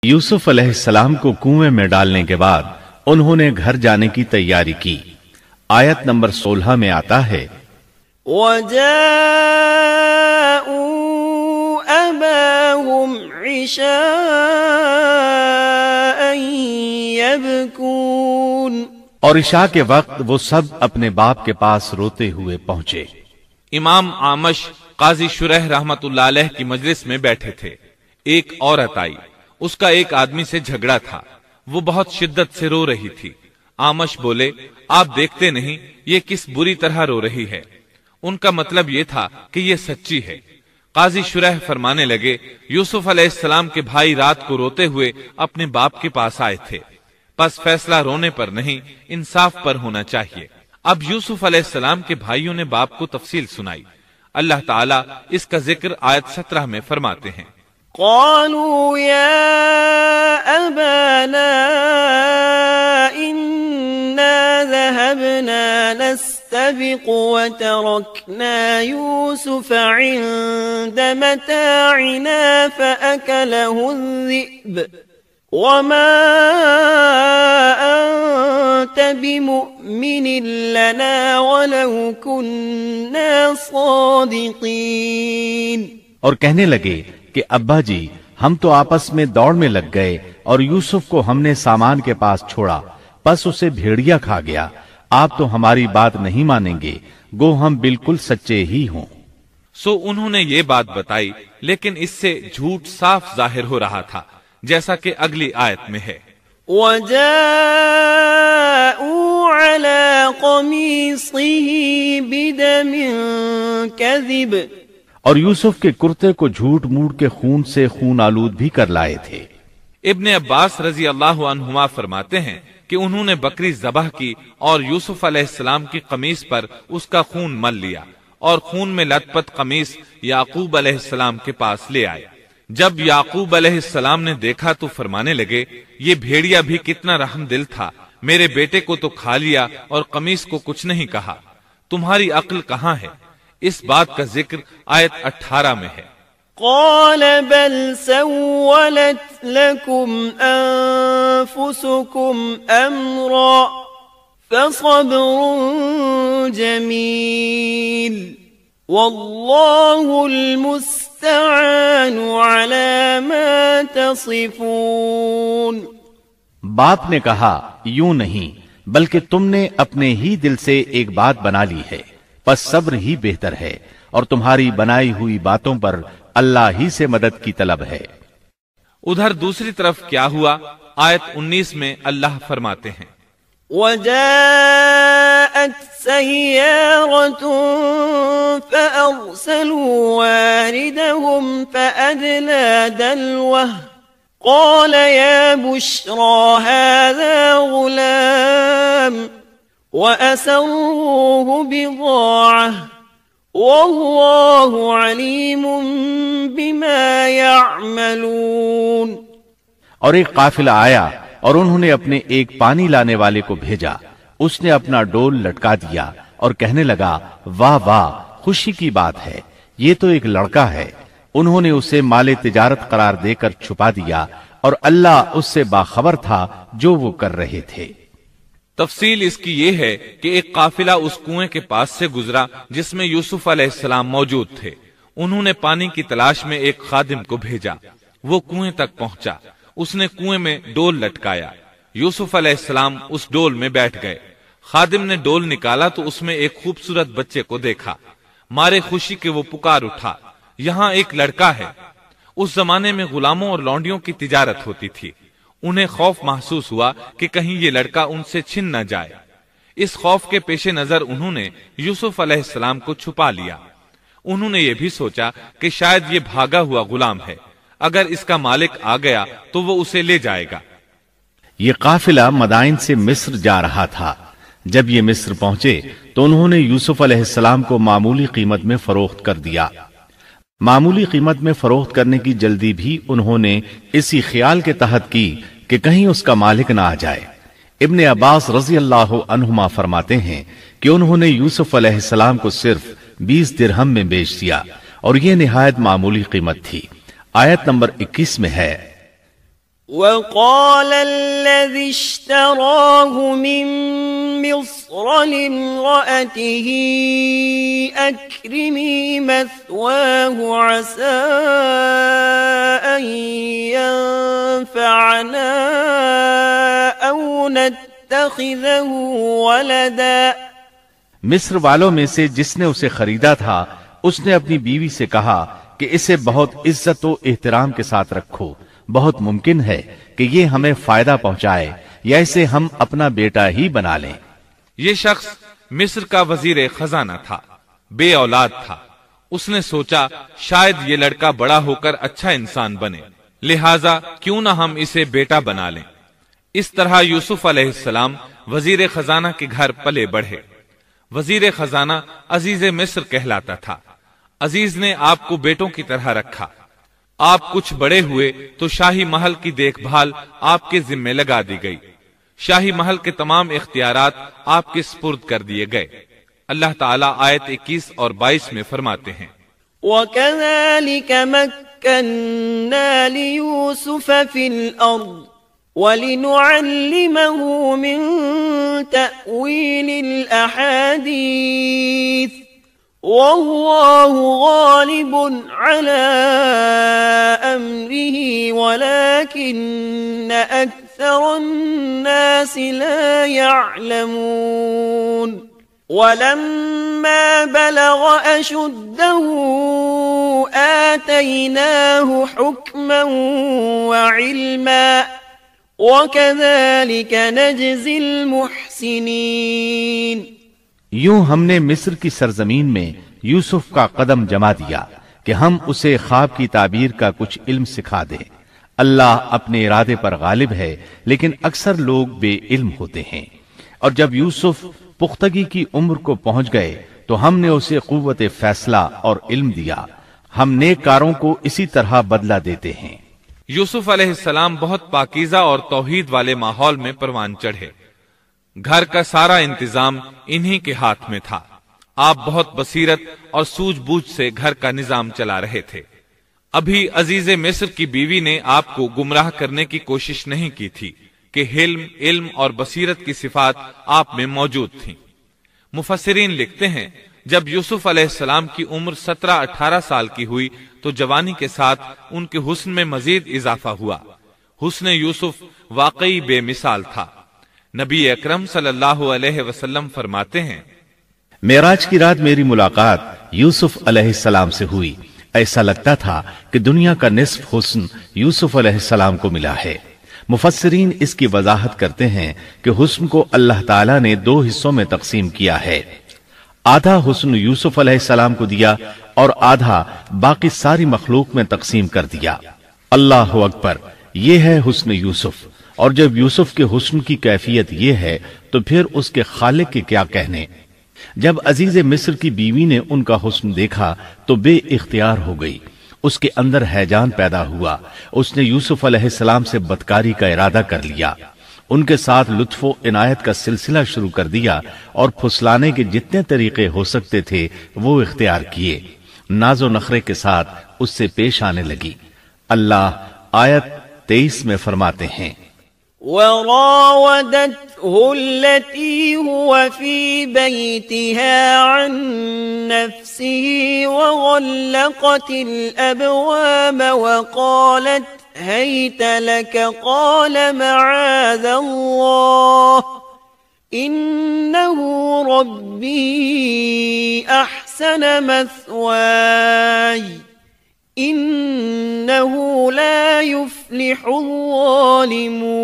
یوسف علیہ السلام کو کنویں میں ڈالنے کے بعد انہوں نے گھر جانے کی تیاری کی۔ آیت نمبر 16 میں آتا ہے وَجَاءُوا أَبَاهُمْ عِشَاءً يَبْكُونَ، اور عشاء کے وقت وہ سب اپنے باپ کے پاس روتے ہوئے پہنچے۔ امام عامش قاضی شریح رحمت اللہ علیہ کی مجلس میں بیٹھے تھے۔ ایک عورت آئی، اس کا ایک آدمی سے جھگڑا تھا، وہ بہت شدت سے رو رہی تھی۔ عامش بولے، آپ دیکھتے نہیں یہ کس بری طرح رو رہی ہے؟ ان کا مطلب یہ تھا کہ یہ سچی ہے۔ قاضی شریح فرمانے لگے، یوسف علیہ السلام کے بھائی رات کو روتے ہوئے اپنے باپ کے پاس آئے تھے، پس فیصلہ رونے پر نہیں انصاف پر ہونا چاہیے۔ اب یوسف علیہ السلام کے بھائیوں نے باپ کو تفصیل سنائی۔ اللہ تعالیٰ اس کا ذکر آیت 17 میں فرماتے ہیں، قالوا يا أبانا إنا ذهبنا نستبق وتركنا يوسف عند متاعنا فأكله الذئب وما أنت بمؤمن لنا ولو كنا صادقين۔ اور کہنے لگے کہ ابا جی ہم تو آپس میں دوڑ میں لگ گئے اور یوسف کو ہم نے سامان کے پاس چھوڑا، پس اسے بھیڑیا کھا گیا۔ آپ تو ہماری بات نہیں مانیں گے، گو ہم بالکل سچے ہی ہوں۔ سو انہوں نے یہ بات بتائی، لیکن اس سے جھوٹ صاف ظاہر ہو رہا تھا، جیسا کہ اگلی آیت میں ہے، وَجَاءُوا عَلَى قَمِيصِهِ بِدَمٍ كَذِبٍ، اور یوسف کے کرتے کو جھوٹ موڑ کے خون سے خون آلود بھی کر لائے تھے۔ ابن عباس رضی اللہ عنہما فرماتے ہیں کہ انہوں نے بکری ذبح کی اور یوسف علیہ السلام کی قمیص پر اس کا خون مل لیا اور خون میں لت پت قمیص یعقوب علیہ السلام کے پاس لے آئے۔ جب یعقوب علیہ السلام نے دیکھا تو فرمانے لگے، یہ بھیڑیا بھی کتنا رحم دل تھا، میرے بیٹے کو تو کھا لیا اور قمیص کو کچھ نہیں کہا، تمہاری عقل کہاں ہے؟ اس بات کا ذکر آیت 18 میں ہے۔ قال بل سولت لكم أنفسكم أمرا فصبر جميل والله المستعان على ما تصفون۔ باپ نے کہا، یوں نہیں بلکہ تم نے اپنے ہی دل سے ایک بات بنا لی ہے، پس صبر ہی بہتر ہے، اور تمہاری بنائی ہوئی باتوں پر اللہ ہی سے مدد کی طلب ہے۔ ادھر دوسری طرف کیا ہوا؟ آیت 19 میں اللہ فرماتے ہیں، وَجَاءَتْ سَيَّارَةٌ فَأَرْسَلُوا وَارِدَهُمْ فَأَدْلَى دَلْوَهُ قَالَ يَا بُشْرَى هَذَا غُلَامٌ وَأَسَرُّوهُ بِضَاعَةً وَاللَّهُ عَلِيمٌ بِمَا يَعْمَلُونَ۔ اور ایک قافلہ آیا اور انہوں نے اپنے ایک پانی لانے والے کو بھیجا، اس نے اپنا ڈول لٹکا دیا اور کہنے لگا، واہ واہ، خوشی کی بات ہے، یہ تو ایک لڑکا ہے۔ انہوں نے اسے مال تجارت قرار دے کر چھپا دیا، اور اللہ اس سے باخبر تھا جو وہ کر رہے تھے۔ تفصیل اس کی یہ ہے کہ ایک قافلہ اس کنویں کے پاس سے گزرا جس میں یوسف علیہ السلام موجود تھے۔ انہوں نے پانی کی تلاش میں ایک خادم کو بھیجا، وہ کنویں تک پہنچا، اس نے کنویں میں ڈول لٹکایا، یوسف علیہ السلام اس ڈول میں بیٹھ گئے۔ خادم نے ڈول نکالا تو اس میں ایک خوبصورت بچے کو دیکھا، مارے خوشی کے وہ پکار اٹھا، یہاں ایک لڑکا ہے۔ اس زمانے میں غلاموں اور لونڈیوں کی تجارت ہوتی تھی، انہیں خوف محسوس ہوا کہ کہیں یہ لڑکا ان سے چھن نہ جائے۔ اس خوف کے پیش نظر انہوں نے یوسف علیہ السلام کو چھپا لیا۔ انہوں نے یہ بھی سوچا کہ شاید یہ بھاگا ہوا غلام ہے، اگر اس کا مالک آ گیا تو وہ اسے لے جائے گا۔ یہ قافلہ مدائن سے مصر جا رہا تھا۔ جب یہ مصر پہنچے تو انہوں نے یوسف علیہ السلام کو معمولی قیمت میں فروخت کر دیا۔ معمولی قیمت میں فروخت کرنے کی جلدی بھی انہوں نے اسی خیال کے تحت کی کہ کہیں اس کا مالک نہ آ جائے۔ ابن عباس رضی اللہ عنہما فرماتے ہیں کہ انہوں نے یوسف علیہ السلام کو صرف 20 درہم میں بیچ دیا، اور یہ نہایت معمولی قیمت تھی۔ آیت نمبر 21 میں ہے، وقال الذي اشتراه من مصر لامرأته أكرمي مثواه عسى أن ينفعنا أو نتخذه ولدا. مصر والوں میں سے جس نے اسے خریدا تھا اس نے اپنی بیوی سے کہا کہ اسے بہت عزت و احترام کے ساتھ رکھو، بہت ممکن ہے کہ یہ ہمیں فائدہ پہنچائے یا اسے ہم اپنا بیٹا ہی بنا لیں. یہ شخص مصر کا وزیر خزانہ تھا، بے اولاد تھا. اس نے سوچا شاید یہ لڑکا بڑا ہو کر اچھا انسان بنے، لہٰذا کیوں نہ ہم اسے بیٹا بنا لیں. اس طرح یوسف علیہ السلام وزیر خزانہ کے گھر پلے بڑھے. وزیر خزانہ عزیز مصر کہلاتا تھا. عزیز نے آپ کو بیٹوں کی طرح رکھا. آپ کچھ بڑے ہوئے تو شاہی محل کی دیکھ بھال آپ کے ذمے لگا دی گئی. شاہی محل کے تمام اختیارات آپ کے سپرد کر دیے گئے. اللہ تعالیٰ آیت 21 اور 22 میں فرماتے ہیں وَكَذَلِكَ مَكَّنَّا لِيُوسُفَ فِي الْأَرْضِ وَلِنُعَلِّمَهُ مِن تَأْوِيلِ الْأَحَادِيثِ وَاللَّهُ غَالِبٌ عَلَى أَمْرِهِ وَلَكِنَّ أَكْثَرَ النَّاسِ لَا يَعْلَمُونَ. وَلَمَّا بَلَغَ أَشُدَّهُ آتَيْنَاهُ حُكْمًا وَعِلْمًا وَكَذَلِكَ نَجْزِي الْمُحْسِنِينَ. یوں ہم نے مصر کی سرزمین میں یوسف کا قدم جما دیا کہ ہم اسے خواب کی تعبیر کا کچھ علم سکھا دیں. اللہ اپنے ارادے پر غالب ہے لیکن اکثر لوگ بے علم ہوتے ہیں. اور جب یوسف پختگی کی عمر کو پہنچ گئے تو ہم نے اسے قوت فیصلہ اور علم دیا. ہم نیک کاروں کو اسی طرح بدلہ دیتے ہیں. یوسف علیہ السلام بہت پاکیزہ اور توحید والے ماحول میں پروان چڑھے. گھر کا سارا انتظام انہی کے ہاتھ میں تھا. آپ بہت بصیرت اور سوجھ بوجھ سے گھر کا نظام چلا رہے تھے. ابھی عزیز مصر کی بیوی نے آپ کو گمراہ کرنے کی کوشش نہیں کی تھی کہ حلم، علم اور بصیرت کی صفات آپ میں موجود تھیں. مفسرین لکھتے ہیں جب یوسف علیہ السلام کی عمر 17-18 سال کی ہوئی تو جوانی کے ساتھ ان کے حسن میں مزید اضافہ ہوا. حسن یوسف واقعی بے مثال تھا. نبی اکرم صلی اللہ علیہ وسلم فرماتے ہیں معراج کی رات میری ملاقات یوسف علیہ السلام سے ہوئی. ایسا لگتا تھا کہ دنیا کا نصف حسن یوسف علیہ السلام کو ملا ہے. مفسرین اس کی وضاحت کرتے ہیں کہ حسن کو اللہ تعالیٰ نے 2 حصوں میں تقسیم کیا ہے. آدھا حسن یوسف علیہ السلام کو دیا اور آدھا باقی ساری مخلوق میں تقسیم کر دیا. اللہ اکبر، یہ ہے حسن یوسف. اور جب یوسف کے حسن کی کیفیت یہ ہے تو پھر اس کے خالق کے کیا کہنے. جب عزیز مصر کی بیوی نے ان کا حسن دیکھا تو بے اختیار ہو گئی. اس کے اندر ہیجان پیدا ہوا. اس نے یوسف علیہ السلام سے بدکاری کا ارادہ کر لیا. ان کے ساتھ لطف و عنایت کا سلسلہ شروع کر دیا اور پھسلانے کے جتنے طریقے ہو سکتے تھے وہ اختیار کیے. ناز و نخرے کے ساتھ اس سے پیش آنے لگی. اللہ آیت 23 میں فرماتے ہیں وراودته التي هو في بيتها عن نفسه وغلقت الأبواب وقالت هيت لك قال معاذ الله إنه ربي أحسن مثواي إنه لا يفلح الظالمون.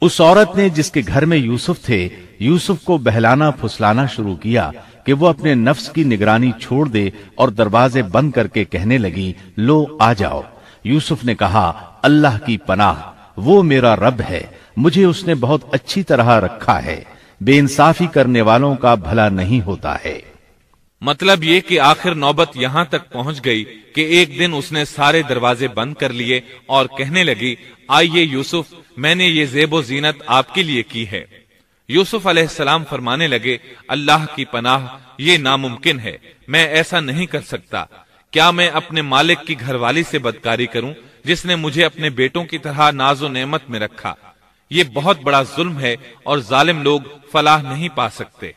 اس عورت نے جس کے گھر میں یوسف تھے یوسف کو بہلانا پھسلانا شروع کیا کہ وہ اپنے نفس کی نگرانی چھوڑ دے اور دروازے بند کر کے کہنے لگی لو آ جاؤ. یوسف نے کہا اللہ کی پناہ، وہ میرا رب ہے، مجھے اس نے بہت اچھی طرح رکھا ہے، بے انصافی کرنے والوں کا بھلا نہیں ہوتا ہے. مطلب یہ کہ آخر نوبت یہاں تک پہنچ گئی کہ ایک دن اس نے سارے دروازے بند کر لیے اور کہنے لگی آئیے یوسف، میں نے یہ زیب و زینت آپ کے لیے کی ہے. یوسف علیہ السلام فرمانے لگے اللہ کی پناہ، یہ ناممکن ہے، میں ایسا نہیں کر سکتا. کیا میں اپنے مالک کی گھر والی سے بدکاری کروں جس نے مجھے اپنے بیٹوں کی طرح ناز و نعمت میں رکھا۔ یہ بہت بڑا ظلم ہے اور ظالم لوگ فلاح نہیں پا سکتے۔